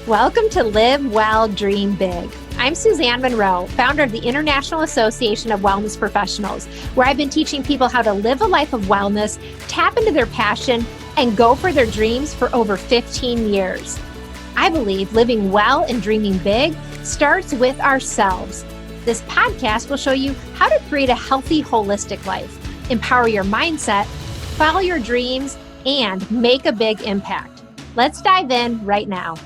Welcome to Live Well, Dream Big. I'm Suzanne Monroe, founder of the International Association of Wellness Professionals, where I've been teaching people how to live a life of wellness, tap into their passion, and go for their dreams for over 15 years. I believe living well and dreaming big starts with ourselves. This podcast will show you how to create a healthy, holistic life, empower your mindset, follow your dreams, and make a big impact. Let's dive in right now.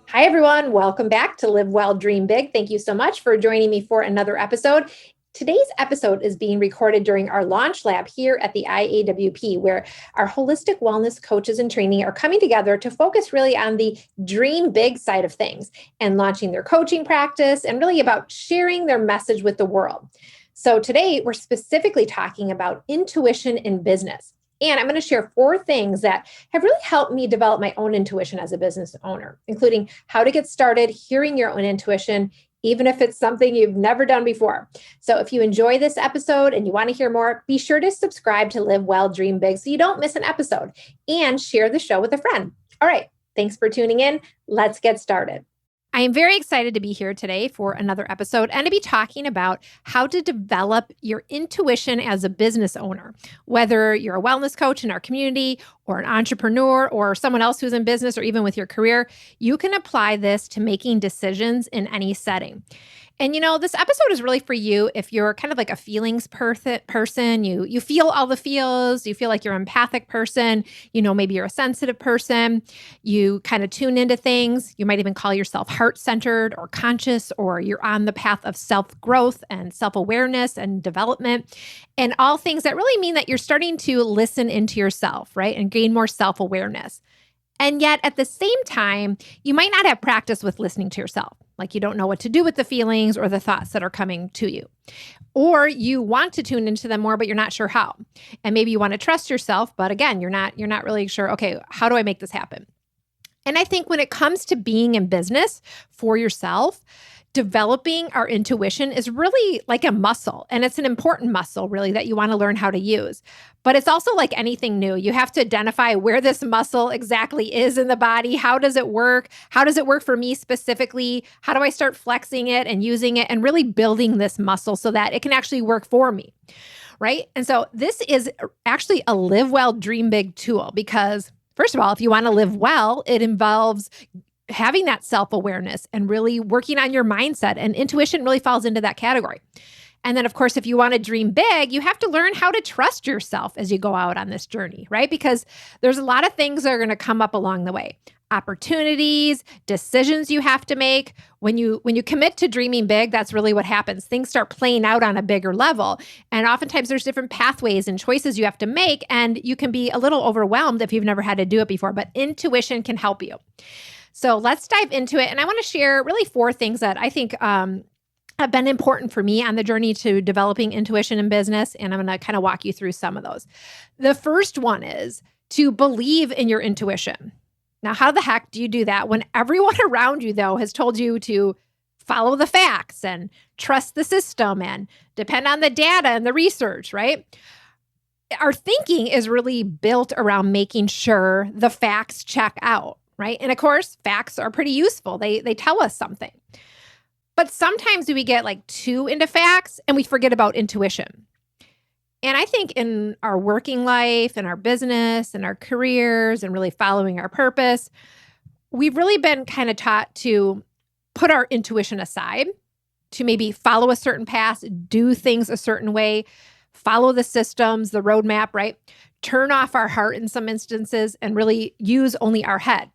Hi, everyone. Welcome back to Live Well, Dream Big. Thank you so much for joining me for another episode. Today's episode is being recorded during our launch lab here at the IAWP, where our holistic wellness coaches and training are coming together to focus really on the dream big side of things and launching their coaching practice and really about sharing their message with the world. So today we're specifically talking about intuition in business. And I'm going to share 4 things that have really helped me develop my own intuition as a business owner, including how to get started hearing your own intuition, even if it's something you've never done before. So if you enjoy this episode and you want to hear more, be sure to subscribe to Live Well, Dream Big so you don't miss an episode, and share the show with a friend. All right, thanks for tuning in. Let's get started. I am very excited to be here today for another episode and to be talking about how to develop your intuition as a business owner. Whether you're a wellness coach in our community or an entrepreneur or someone else who's in business or even with your career, you can apply this to making decisions in any setting. And this episode is really for you if you're kind of like a feelings person. You feel all the feels. You feel like you're an empathic person. Maybe you're a sensitive person. You kind of tune into things. You might even call yourself heart-centered or conscious, or you're on the path of self-growth and self-awareness and development, and all things that really mean that you're starting to listen into yourself, right? And gain more self-awareness. And yet at the same time, you might not have practice with listening to yourself. Like you don't know what to do with the feelings or the thoughts that are coming to you. Or you want to tune into them more, but you're not sure how. And maybe you want to trust yourself, but again, you're not really sure, okay, how do I make this happen? And I think when it comes to being in business for yourself, developing our intuition is really like a muscle, and it's an important muscle really that you want to learn how to use. But it's also like anything new. You have to identify where this muscle exactly is in the body. How does it work? How does it work for me specifically? How do I start flexing it and using it and really building this muscle so that it can actually work for me, right? And so this is actually a Live Well, Dream Big tool because first of all, if you want to live well, it involves having that self-awareness and really working on your mindset, and intuition really falls into that category. And then, of course, if you want to dream big, you have to learn how to trust yourself as you go out on this journey, right? Because there's a lot of things that are going to come up along the way. Opportunities, decisions you have to make. When you commit to dreaming big, that's really what happens. Things start playing out on a bigger level. And oftentimes there's different pathways and choices you have to make, and you can be a little overwhelmed if you've never had to do it before, but intuition can help you. So let's dive into it. And I want to share really 4 things that I think have been important for me on the journey to developing intuition in business. And I'm going to kind of walk you through some of those. The first one is to believe in your intuition. Now, how the heck do you do that when everyone around you, though, has told you to follow the facts and trust the system and depend on the data and the research, right? Our thinking is really built around making sure the facts check out. Right? And of course, facts are pretty useful. They tell us something. But sometimes we get like too into facts and we forget about intuition. And I think in our working life, in our business, in our careers, and really following our purpose, we've really been kind of taught to put our intuition aside, to maybe follow a certain path, do things a certain way, follow the systems, the roadmap, right? Turn off our heart in some instances and really use only our head.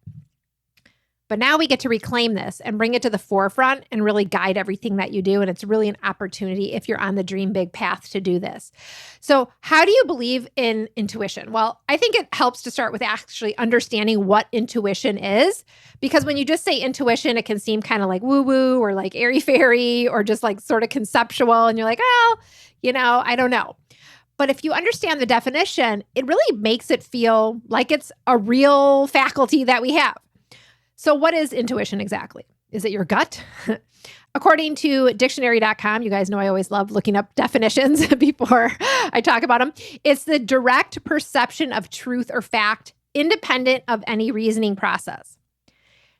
But now we get to reclaim this and bring it to the forefront and really guide everything that you do. And it's really an opportunity if you're on the dream big path to do this. So how do you believe in intuition? Well, I think it helps to start with actually understanding what intuition is, because when you just say intuition, it can seem kind of like woo-woo or like airy-fairy or just like sort of conceptual. And you're like, oh, I don't know. But if you understand the definition, it really makes it feel like it's a real faculty that we have. So what is intuition exactly? Is it your gut? According to dictionary.com, you guys know I always love looking up definitions before I talk about them. It's the direct perception of truth or fact independent of any reasoning process.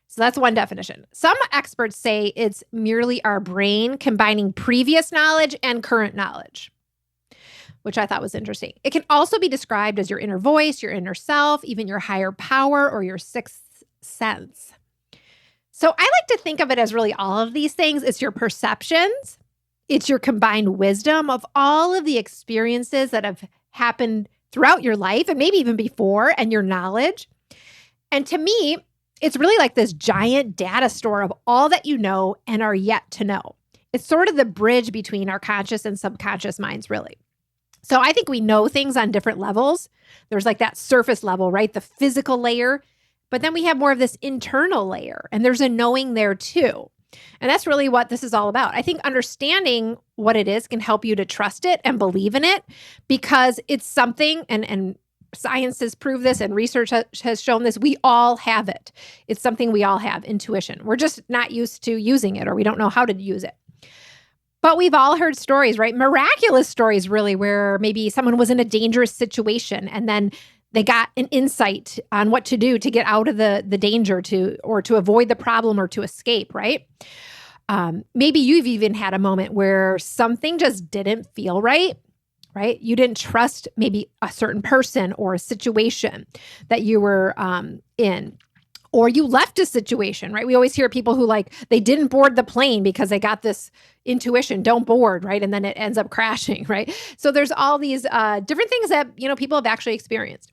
So that's one definition. Some experts say it's merely our brain combining previous knowledge and current knowledge, which I thought was interesting. It can also be described as your inner voice, your inner self, even your higher power or your sixth sense. So I like to think of it as really all of these things. It's your perceptions. It's your combined wisdom of all of the experiences that have happened throughout your life and maybe even before, and your knowledge. And to me, it's really like this giant data store of all that you know and are yet to know. It's sort of the bridge between our conscious and subconscious minds, really. So I think we know things on different levels. There's like that surface level, right? The physical layer. But then we have more of this internal layer, and there's a knowing there too. And that's really what this is all about. I think understanding what it is can help you to trust it and believe in it, because it's something, and science has proved this and research has shown this, we all have it. It's something we all have, intuition. We're just not used to using it, or we don't know how to use it. But we've all heard stories, right? Miraculous stories, really, where maybe someone was in a dangerous situation and then they got an insight on what to do to get out of the danger, or to avoid the problem, or to escape, right? Maybe you've even had a moment where something just didn't feel right? You didn't trust maybe a certain person or a situation that you were in. Or you left a situation, right? We always hear people who they didn't board the plane because they got this intuition, don't board, right? And then it ends up crashing, right? So there's all these different things that, people have actually experienced.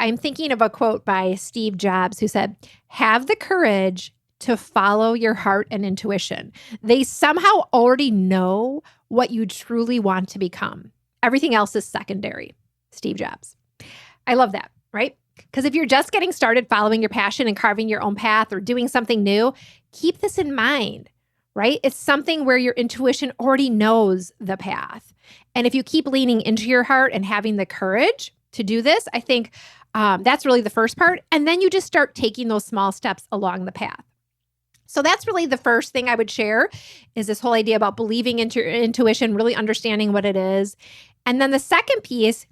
I'm thinking of a quote by Steve Jobs who said, "Have the courage to follow your heart and intuition. They somehow already know what you truly want to become. Everything else is secondary." Steve Jobs. I love that, right? Because if you're just getting started following your passion and carving your own path or doing something new, keep this in mind, right? It's something where your intuition already knows the path. And if you keep leaning into your heart and having the courage to do this, I think that's really the first part. And then you just start taking those small steps along the path. So that's really the first thing I would share, is this whole idea about believing into your intuition, really understanding what it is. And then the second piece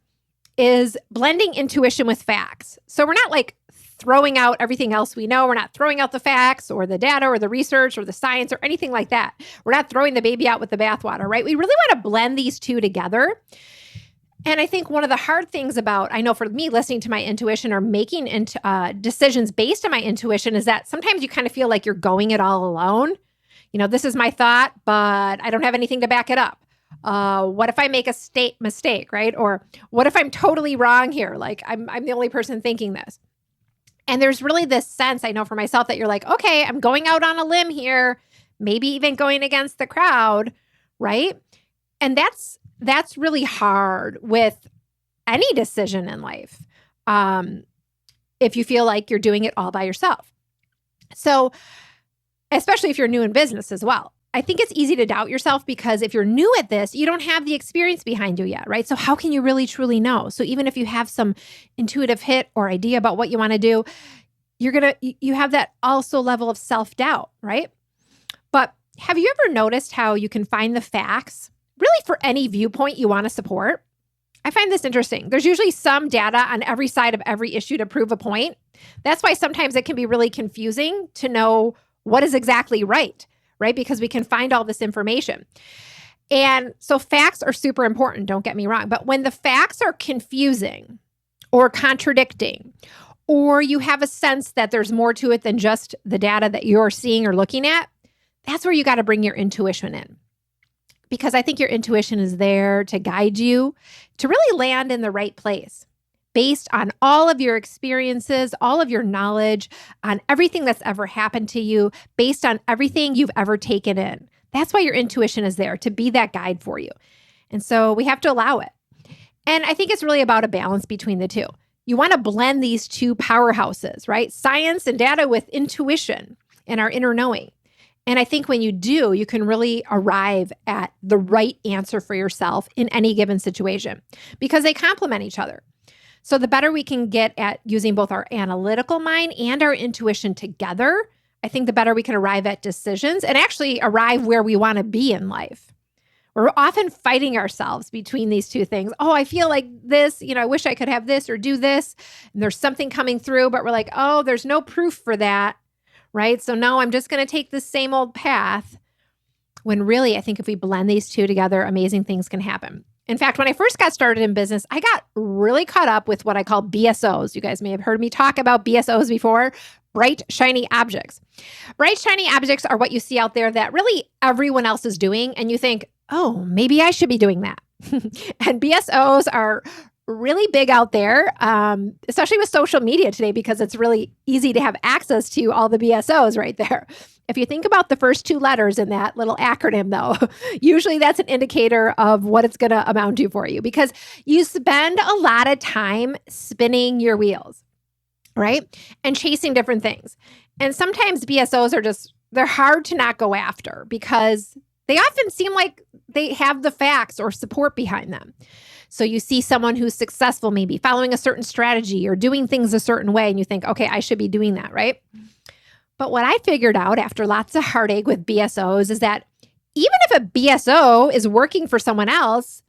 is blending intuition with facts. So we're not throwing out everything else we know. We're not throwing out the facts or the data or the research or the science or anything like that. We're not throwing the baby out with the bathwater, right? We really want to blend these two together. And I think one of the hard things about, I know for me, listening to my intuition or making decisions based on my intuition is that sometimes you kind of feel like you're going it all alone. This is my thought, but I don't have anything to back it up. What if I make a mistake, right? Or what if I'm totally wrong here? I'm the only person thinking this. And there's really this sense, I know for myself, that you're like, okay, I'm going out on a limb here, maybe even going against the crowd, right? And that's really hard with any decision in life, if you feel like you're doing it all by yourself. So, especially if you're new in business as well. I think it's easy to doubt yourself, because if you're new at this, you don't have the experience behind you yet, right? So how can you really truly know? So even if you have some intuitive hit or idea about what you want to do, you have that also level of self-doubt, right? But have you ever noticed how you can find the facts really for any viewpoint you want to support? I find this interesting. There's usually some data on every side of every issue to prove a point. That's why sometimes it can be really confusing to know what is exactly right? Because we can find all this information. And so facts are super important, don't get me wrong. But when the facts are confusing or contradicting, or you have a sense that there's more to it than just the data that you're seeing or looking at, that's where you got to bring your intuition in. Because I think your intuition is there to guide you to really land in the right place, based on all of your experiences, all of your knowledge, on everything that's ever happened to you, based on everything you've ever taken in. That's why your intuition is there, to be that guide for you. And so we have to allow it. And I think it's really about a balance between the two. You want to blend these two powerhouses, right? Science and data with intuition and our inner knowing. And I think when you do, you can really arrive at the right answer for yourself in any given situation, because they complement each other. So the better we can get at using both our analytical mind and our intuition together, I think the better we can arrive at decisions and actually arrive where we want to be in life, We're often fighting ourselves between these two things. Oh, I feel like this, I wish I could have this or do this. And there's something coming through, but we're like, oh, there's no proof for that, right? So no, I'm just going to take the same old path. When really, I think if we blend these two together, amazing things can happen. In fact, when I first got started in business, I got really caught up with what I call BSOs. You guys may have heard me talk about BSOs before, bright, shiny objects. Bright, shiny objects are what you see out there that really everyone else is doing. And you think, oh, maybe I should be doing that. And BSOs are really big out there, especially with social media today, because it's really easy to have access to all the BSOs right there. If you think about the first two letters in that little acronym, though, usually that's an indicator of what it's going to amount to for you, because you spend a lot of time spinning your wheels, right? And chasing different things. And sometimes BSOs they're hard to not go after because they often seem like they have the facts or support behind them. So you see someone who's successful, maybe following a certain strategy or doing things a certain way, and you think, okay, I should be doing that, right? But what I figured out after lots of heartache with BSOs is that even if a BSO is working for someone else,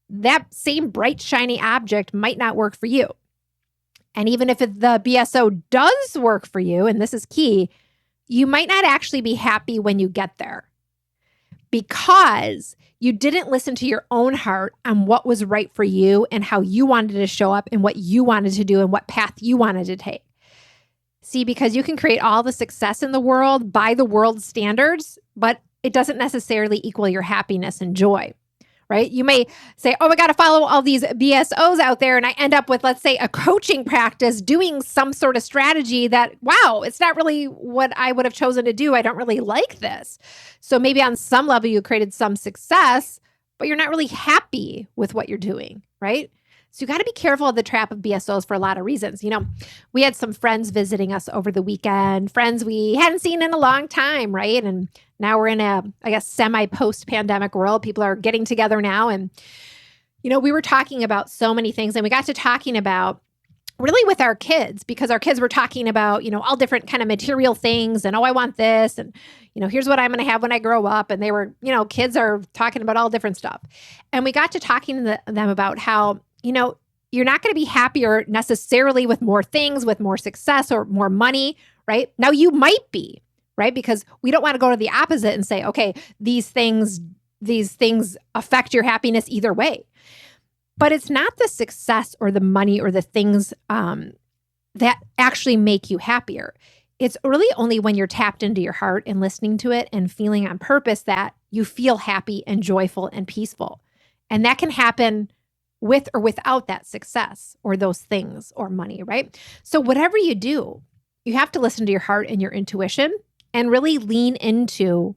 that same bright, shiny object might not work for you. And even if the BSO does work for you, and this is key, you might not actually be happy when you get there because you didn't listen to your own heart on what was right for you and how you wanted to show up and what you wanted to do and what path you wanted to take. See, because you can create all the success in the world by the world's standards, but it doesn't necessarily equal your happiness and joy, right? You may say, oh, I got to follow all these BSOs out there. And I end up with, let's say, a coaching practice doing some sort of strategy that, wow, it's not really what I would have chosen to do. I don't really like this. So maybe on some level you created some success, but you're not really happy with what you're doing, right? So you got to be careful of the trap of BSOs for a lot of reasons. We had some friends visiting us over the weekend, friends we hadn't seen in a long time, right? And now we're in a, I guess, semi-post-pandemic world. People are getting together now. And, we were talking about so many things, and we got to talking about really with our kids, because our kids were talking about, all different kind of material things and, oh, I want this. And, here's what I'm going to have when I grow up. And they were, kids are talking about all different stuff. And we got to talking to them about how, you're not going to be happier necessarily with more things, with more success or more money, right? Now you might be, right? Because we don't want to go to the opposite and say, okay, these things affect your happiness either way. But it's not the success or the money or the things that actually make you happier. It's really only when you're tapped into your heart and listening to it and feeling on purpose that you feel happy and joyful and peaceful. And that can happen with or without that success or those things or money, right? So whatever you do, you have to listen to your heart and your intuition and really lean into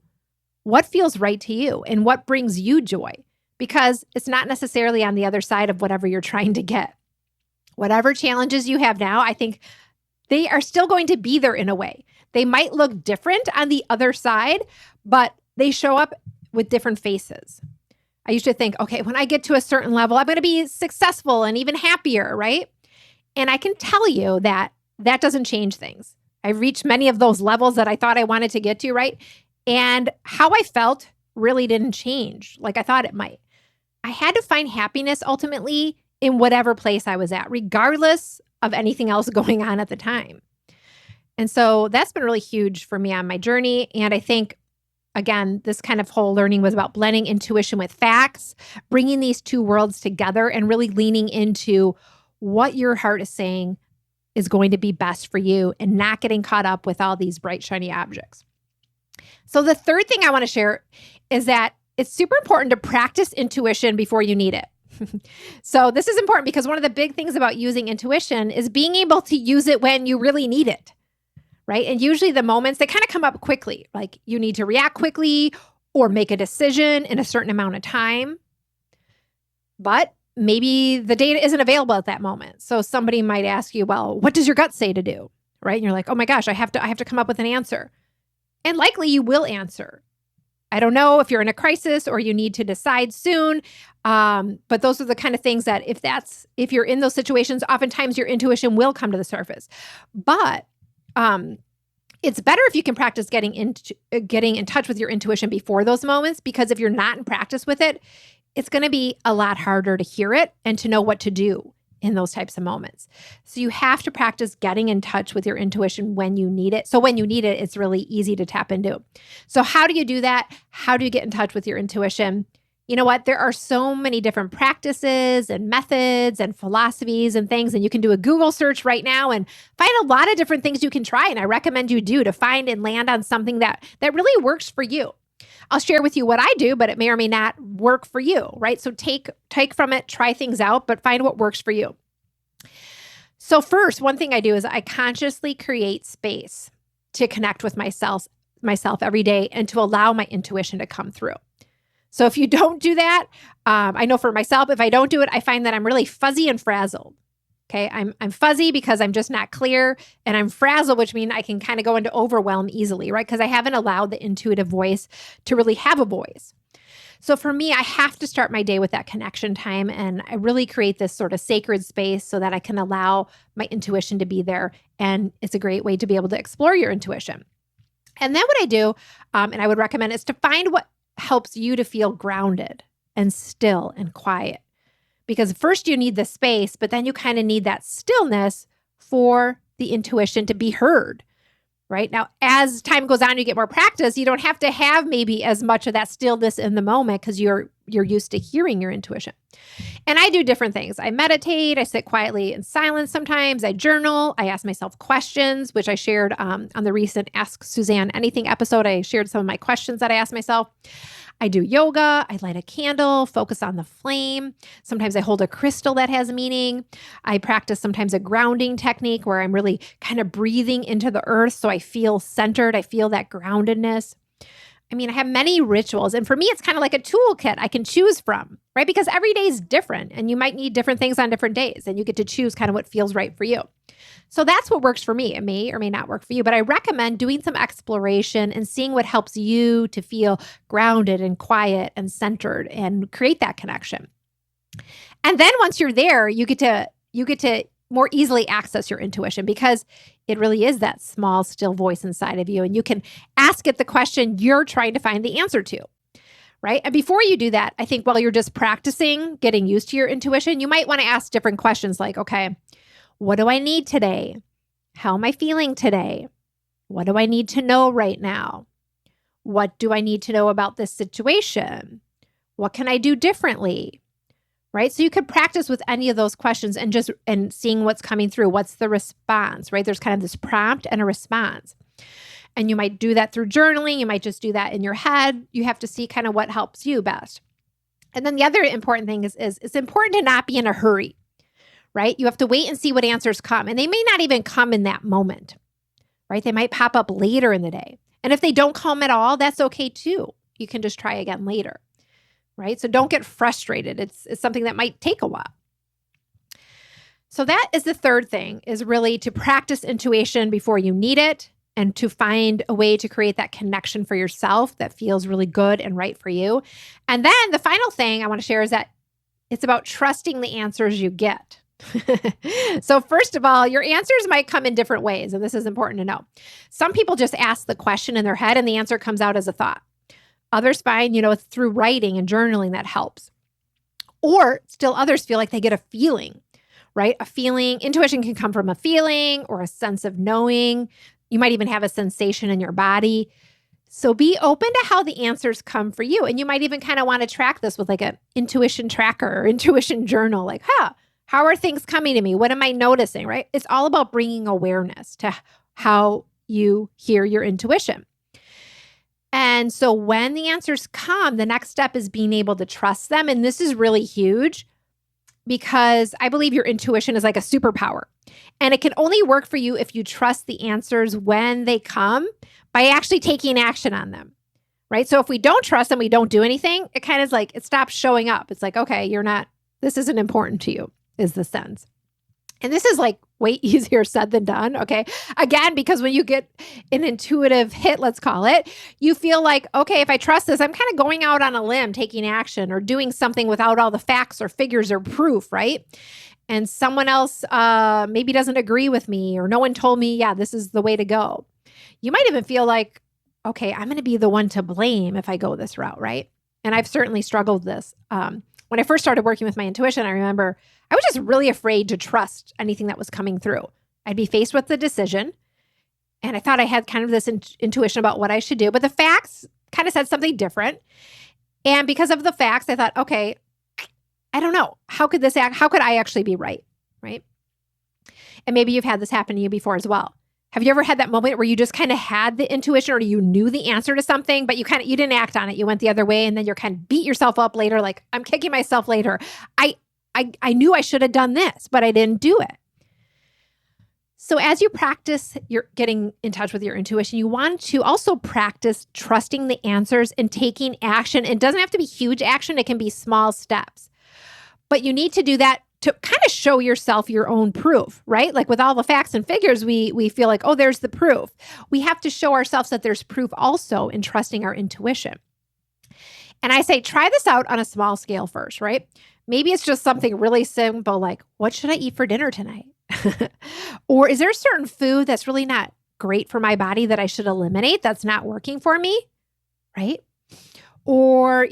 what feels right to you and what brings you joy, because it's not necessarily on the other side of whatever you're trying to get. Whatever challenges you have now, I think they are still going to be there in a way. They might look different on the other side, but they show up with different faces. I used to think, okay, when I get to a certain level, I'm going to be successful and even happier, right? And I can tell you that doesn't change things. I've reached many of those levels that I thought I wanted to get to, right? And how I felt really didn't change like I thought it might. I had to find happiness ultimately in whatever place I was at, regardless of anything else going on at the time. And so that's been really huge for me on my journey. And I think, again, this kind of whole learning was about blending intuition with facts, bringing these two worlds together and really leaning into what your heart is saying is going to be best for you and not getting caught up with all these bright, shiny objects. So the third thing I want to share is that it's super important to practice intuition before you need it. So this is important because one of the big things about using intuition is being able to use it when you really need it. Right? And usually the moments, they kind of come up quickly, like you need to react quickly or make a decision in a certain amount of time. But maybe the data isn't available at that moment. So somebody might ask you, well, what does your gut say to do? Right? And you're like, oh my gosh, I have to come up with an answer. And likely you will answer. I don't know if you're in a crisis or you need to decide soon. But those are the kind of things that if you're in those situations, oftentimes your intuition will come to the surface. But It's better if you can practice getting in touch with your intuition before those moments, because if you're not in practice with it, it's going to be a lot harder to hear it and to know what to do in those types of moments. So you have to practice getting in touch with your intuition when you need it. So when you need it, it's really easy to tap into. So how do you do that? How do you get in touch with your intuition? You know what? There are so many different practices and methods and philosophies and things, and you can do a Google search right now and find a lot of different things you can try. And I recommend you do to find and land on something that really works for you. I'll share with you what I do, but it may or may not work for you, right? So take from it, try things out, but find what works for you. So first, one thing I do is I consciously create space to connect with myself every day and to allow my intuition to come through. So if you don't do that, I know for myself, if I don't do it, I find that I'm really fuzzy and frazzled. Okay, I'm fuzzy because I'm just not clear, and I'm frazzled, which means I can kind of go into overwhelm easily, right? Because I haven't allowed the intuitive voice to really have a voice. So for me, I have to start my day with that connection time, and I really create this sort of sacred space so that I can allow my intuition to be there, and it's a great way to be able to explore your intuition. And then what I do, and I would recommend, is to find what helps you to feel grounded and still and quiet. Because first you need the space, but then you kind of need that stillness for the intuition to be heard, right? Now, as time goes on, you get more practice. You don't have to have maybe as much of that stillness in the moment because you're used to hearing your intuition. And I do different things. I meditate. I sit quietly in silence sometimes. I journal. I ask myself questions, which I shared on the recent Ask Suzanne Anything episode. I shared some of my questions that I asked myself. I do yoga. I light a candle, focus on the flame. Sometimes I hold a crystal that has meaning. I practice sometimes a grounding technique where I'm really kind of breathing into the earth so I feel centered. I feel that groundedness. I mean, I have many rituals, and for me, it's kind of like a toolkit I can choose from, right? Because every day is different, and you might need different things on different days, and you get to choose kind of what feels right for you. So that's what works for me. It may or may not work for you, but I recommend doing some exploration and seeing what helps you to feel grounded and quiet and centered and create that connection. And then once you're there, you get to more easily access your intuition because it really is that small, still voice inside of you. And you can ask it the question you're trying to find the answer to, right? And before you do that, I think while you're just practicing getting used to your intuition, you might want to ask different questions like, okay, what do I need today? How am I feeling today? What do I need to know right now? What do I need to know about this situation? What can I do differently? Right? So you could practice with any of those questions and seeing what's coming through. What's the response, right? There's kind of this prompt and a response. And you might do that through journaling. You might just do that in your head. You have to see kind of what helps you best. And then the other important thing is it's important to not be in a hurry, right? You have to wait and see what answers come. And they may not even come in that moment, right? They might pop up later in the day. And if they don't come at all, that's okay too. You can just try again later. Right? So don't get frustrated. It's something that might take a while. So that is the third thing, is really to practice intuition before you need it and to find a way to create that connection for yourself that feels really good and right for you. And then the final thing I want to share is that it's about trusting the answers you get. So first of all, your answers might come in different ways, and this is important to know. Some people just ask the question in their head and the answer comes out as a thought. Others find, it's through writing and journaling that helps. Or still others feel like they get a feeling, right? A feeling, intuition can come from a feeling or a sense of knowing. You might even have a sensation in your body. So be open to how the answers come for you. And you might even kind of want to track this with like an intuition tracker or intuition journal. Like, how are things coming to me? What am I noticing, right? It's all about bringing awareness to how you hear your intuition. And so when the answers come, the next step is being able to trust them. And this is really huge because I believe your intuition is like a superpower. And it can only work for you if you trust the answers when they come by actually taking action on them, right? So if we don't trust them, we don't do anything, it kind of is like, it stops showing up. It's like, okay, this isn't important to you, is the sense. And this is like way easier said than done, okay? Again, because when you get an intuitive hit, let's call it, you feel like, okay, if I trust this, I'm kind of going out on a limb, taking action or doing something without all the facts or figures or proof, right? And someone else maybe doesn't agree with me or no one told me, yeah, this is the way to go. You might even feel like, okay, I'm going to be the one to blame if I go this route, right? And I've certainly struggled with this. When I first started working with my intuition, I remember I was just really afraid to trust anything that was coming through. I'd be faced with the decision, and I thought I had kind of this intuition about what I should do, but the facts kind of said something different. And because of the facts, I thought, okay, I don't know. How could I actually be right? Right? And maybe you've had this happen to you before as well. Have you ever had that moment where you just kind of had the intuition or you knew the answer to something, but you didn't act on it. You went the other way, and then you're kind of beat yourself up later. Like, I'm kicking myself later. I knew I should have done this, but I didn't do it. So as you practice you're getting in touch with your intuition, you want to also practice trusting the answers and taking action. It doesn't have to be huge action. It can be small steps, but you need to do that to kind of show yourself your own proof, right? Like with all the facts and figures, we feel like, oh, there's the proof. We have to show ourselves that there's proof also in trusting our intuition. And I say, try this out on a small scale first, right? Maybe it's just something really simple like, what should I eat for dinner tonight? Or is there a certain food that's really not great for my body that I should eliminate that's not working for me, right? Or,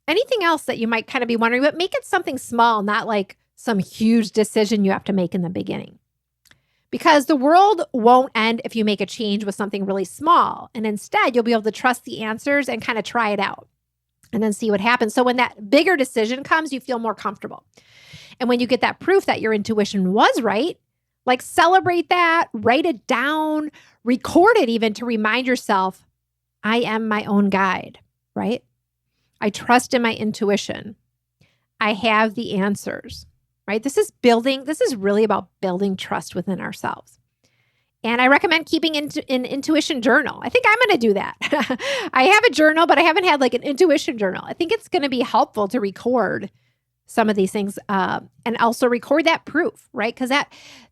anything else that you might kind of be wondering, but make it something small, not like some huge decision you have to make in the beginning. Because the world won't end if you make a change with something really small. And instead, you'll be able to trust the answers and kind of try it out and then see what happens. So when that bigger decision comes, you feel more comfortable. And when you get that proof that your intuition was right, like celebrate that, write it down, record it even to remind yourself, I am my own guide, right? I trust in my intuition. I have the answers, right? This is really about building trust within ourselves. And I recommend keeping an intuition journal. I think I'm going to do that. I have a journal, but I haven't had like an intuition journal. I think it's going to be helpful to record some of these things and also record that proof, right? Because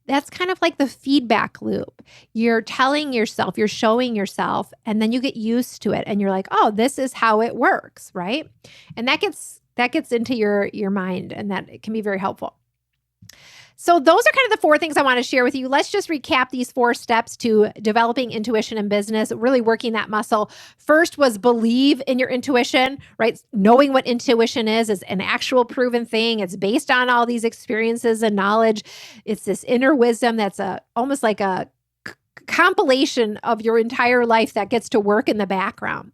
that's kind of like the feedback loop. You're telling yourself, you're showing yourself, and then you get used to it. And you're like, oh, this is how it works, right? And that gets into your mind, and that it can be very helpful. So those are kind of the 4 things I want to share with you. Let's just recap these 4 steps to developing intuition in business, really working that muscle. First was believe in your intuition, right? Knowing what intuition is an actual proven thing. It's based on all these experiences and knowledge. It's this inner wisdom that's almost like a compilation of your entire life that gets to work in the background.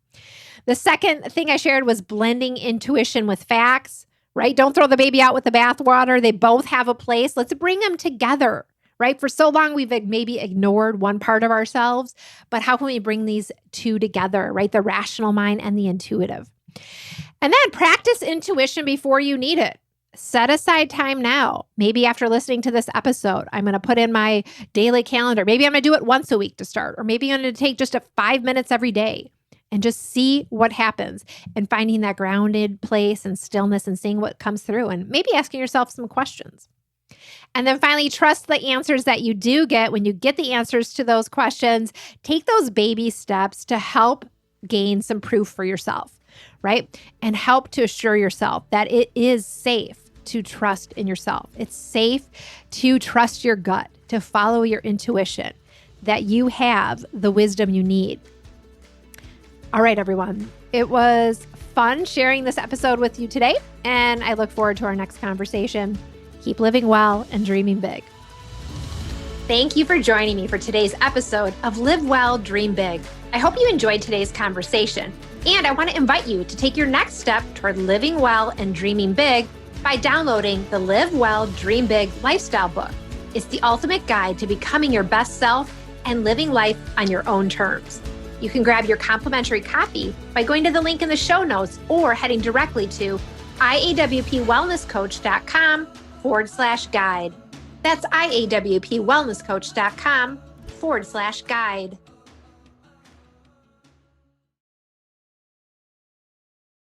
The second thing I shared was blending intuition with facts. Right? Don't throw the baby out with the bathwater. They both have a place. Let's bring them together, right? For so long, we've maybe ignored one part of ourselves, but how can we bring these 2 together, right? The rational mind and the intuitive. And then practice intuition before you need it. Set aside time now. Maybe after listening to this episode, I'm going to put in my daily calendar. Maybe I'm going to do it once a week to start, or maybe I'm going to take just 5 minutes every day. And just see what happens and finding that grounded place and stillness and seeing what comes through and maybe asking yourself some questions. And then finally, trust the answers that you do get. When you get the answers to those questions, take those baby steps to help gain some proof for yourself, right? And help to assure yourself that it is safe to trust in yourself. It's safe to trust your gut, to follow your intuition, that you have the wisdom you need. All right, everyone. It was fun sharing this episode with you today, and I look forward to our next conversation. Keep living well and dreaming big. Thank you for joining me for today's episode of Live Well, Dream Big. I hope you enjoyed today's conversation, and I want to invite you to take your next step toward living well and dreaming big by downloading the Live Well, Dream Big lifestyle book. It's the ultimate guide to becoming your best self and living life on your own terms. You can grab your complimentary copy by going to the link in the show notes or heading directly to iawpwellnesscoach.com/guide. That's iawpwellnesscoach.com/guide.